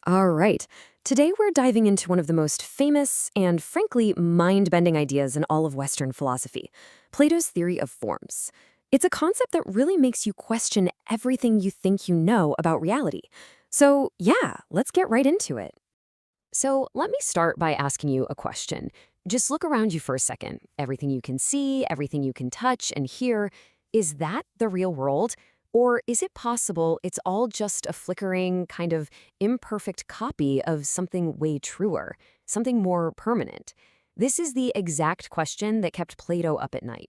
All right. Today we're diving into one of the most famous and, frankly, mind-bending ideas in all of Western philosophy, Plato's theory of forms. It's a concept that really makes you question everything you think you know about reality. So, yeah, let's get right into it. So, let me start by asking you a question. Just look around you for a second. Everything you can see, everything you can touch and hear, is that the real world? Or is it possible it's all just a flickering, kind of imperfect copy of something way truer, something more permanent? This is the exact question that kept Plato up at night.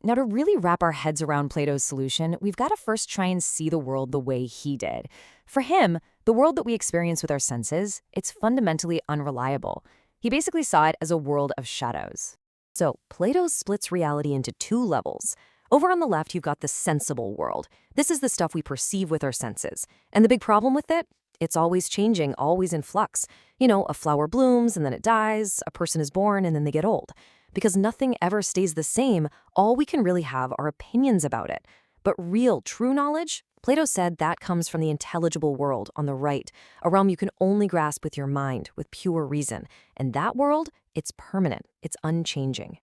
Now, to really wrap our heads around Plato's solution, we've got to first try and see the world the way he did. For him, the world that we experience with our senses, it's fundamentally unreliable. He basically saw it as a world of shadows. So, Plato splits reality into two levels. Over on the left, you've got the sensible world. This is the stuff we perceive with our senses. And the big problem with it? It's always changing, always in flux. You know, a flower blooms and then it dies, a person is born and then they get old. Because nothing ever stays the same, all we can really have are opinions about it. But real, true knowledge? Plato said that comes from the intelligible world on the right, a realm you can only grasp with your mind, with pure reason. And that world, it's permanent, it's unchanging.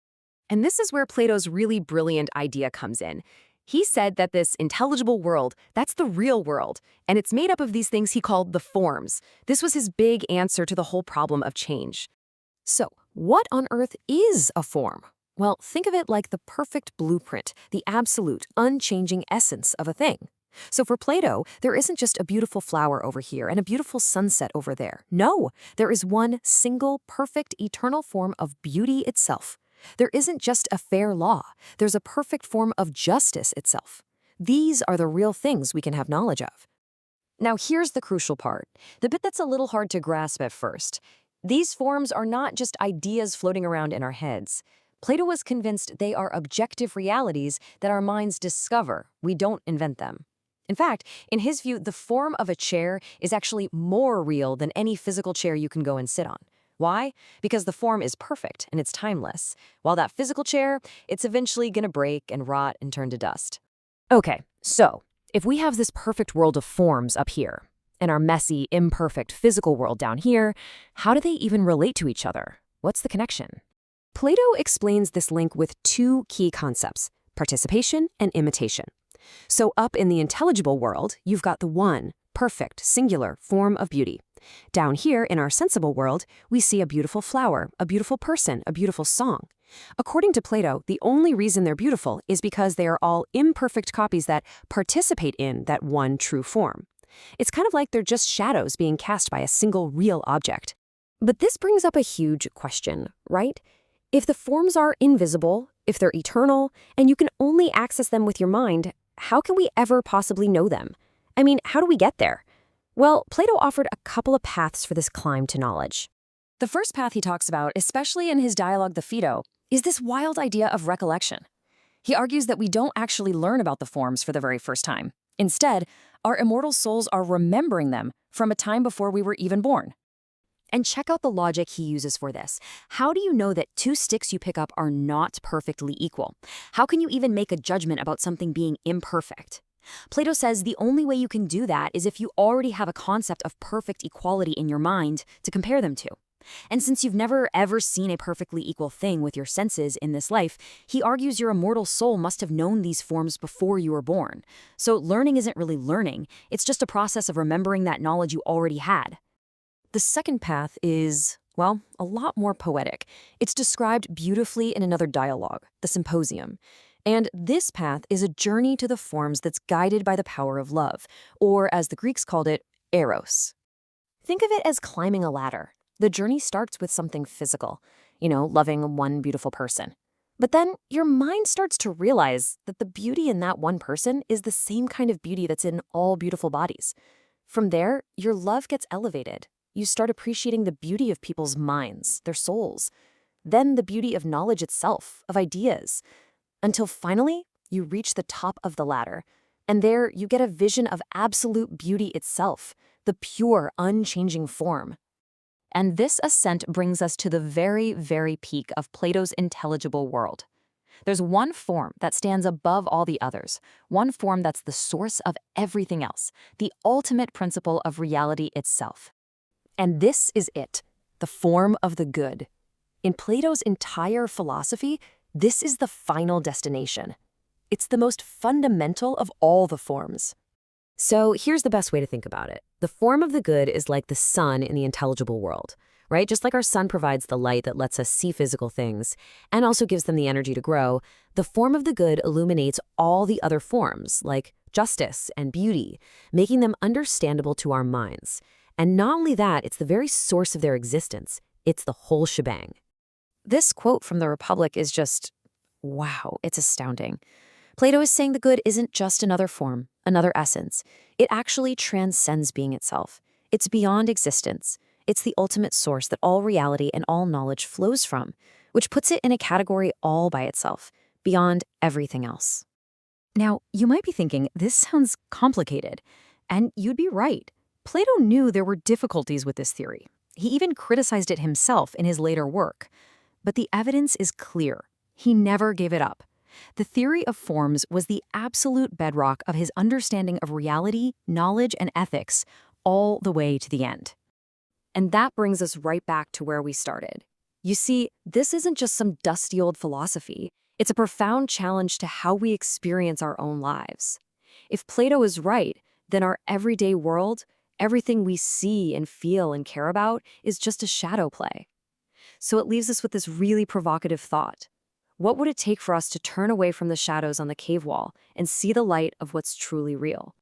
And this is where Plato's really brilliant idea comes in. He said that this intelligible world, that's the real world, and it's made up of these things he called the forms. This was his big answer to the whole problem of change. So, what on earth is a form? Well, think of it like the perfect blueprint, the absolute, unchanging essence of a thing. So for Plato, there isn't just a beautiful flower over here and a beautiful sunset over there. No, there is one single, perfect, eternal form of beauty itself. There isn't just a fair law. There's a perfect form of justice itself. These are the real things we can have knowledge of. Now here's the crucial part, the bit that's a little hard to grasp at first. These forms are not just ideas floating around in our heads. Plato was convinced they are objective realities that our minds discover. We don't invent them. In fact, in his view, the form of a chair is actually more real than any physical chair you can go and sit on. Why? Because the form is perfect and it's timeless, while that physical chair, it's eventually gonna break and rot and turn to dust. Okay, so if we have this perfect world of forms up here, and our messy, imperfect physical world down here, how do they even relate to each other? What's the connection? Plato explains this link with two key concepts, participation and imitation. So up in the intelligible world, you've got the one, perfect, singular form of beauty. Down here in our sensible world, we see a beautiful flower, a beautiful person, a beautiful song. According to Plato, the only reason they're beautiful is because they are all imperfect copies that participate in that one true form. It's kind of like they're just shadows being cast by a single real object. But this brings up a huge question, right? If the forms are invisible, if they're eternal, and you can only access them with your mind, how can we ever possibly know them? I mean, how do we get there? Well, Plato offered a couple of paths for this climb to knowledge. The first path he talks about, especially in his dialogue The Phaedo, is this wild idea of recollection. He argues that we don't actually learn about the forms for the very first time. Instead, our immortal souls are remembering them from a time before we were even born. And check out the logic he uses for this. How do you know that two sticks you pick up are not perfectly equal? How can you even make a judgment about something being imperfect? Plato says the only way you can do that is if you already have a concept of perfect equality in your mind to compare them to. And since you've never ever seen a perfectly equal thing with your senses in this life, he argues your immortal soul must have known these forms before you were born. So learning isn't really learning, it's just a process of remembering that knowledge you already had. The second path is, well, a lot more poetic. It's described beautifully in another dialogue, the Symposium. And this path is a journey to the forms that's guided by the power of love, or as the Greeks called it, eros. Think of it as climbing a ladder. The journey starts with something physical, loving one beautiful person. But then your mind starts to realize that the beauty in that one person is the same kind of beauty that's in all beautiful bodies. From there, your love gets elevated. You start appreciating the beauty of people's minds, their souls. Then the beauty of knowledge itself, of ideas. Until finally, you reach the top of the ladder. And there you get a vision of absolute beauty itself, the pure, unchanging form. And this ascent brings us to the very, very peak of Plato's intelligible world. There's one form that stands above all the others, one form that's the source of everything else, the ultimate principle of reality itself. And this is it, the form of the good. In Plato's entire philosophy, this is the final destination. It's the most fundamental of all the forms. So here's the best way to think about it. The form of the good is like the sun in the intelligible world, right? Just like our sun provides the light that lets us see physical things and also gives them the energy to grow, the form of the good illuminates all the other forms, like justice and beauty, making them understandable to our minds. And not only that, it's the very source of their existence. It's the whole shebang. This quote from the Republic is just, wow, it's astounding. Plato is saying the good isn't just another form, another essence. It actually transcends being itself. It's beyond existence. It's the ultimate source that all reality and all knowledge flows from, which puts it in a category all by itself, beyond everything else. Now, you might be thinking, this sounds complicated. And you'd be right. Plato knew there were difficulties with this theory. He even criticized it himself in his later work. But the evidence is clear. He never gave it up. The theory of forms was the absolute bedrock of his understanding of reality, knowledge, and ethics, all the way to the end. And that brings us right back to where we started. You see, this isn't just some dusty old philosophy. It's a profound challenge to how we experience our own lives. If Plato is right, then our everyday world, everything we see and feel and care about, is just a shadow play. So it leaves us with this really provocative thought. What would it take for us to turn away from the shadows on the cave wall and see the light of what's truly real?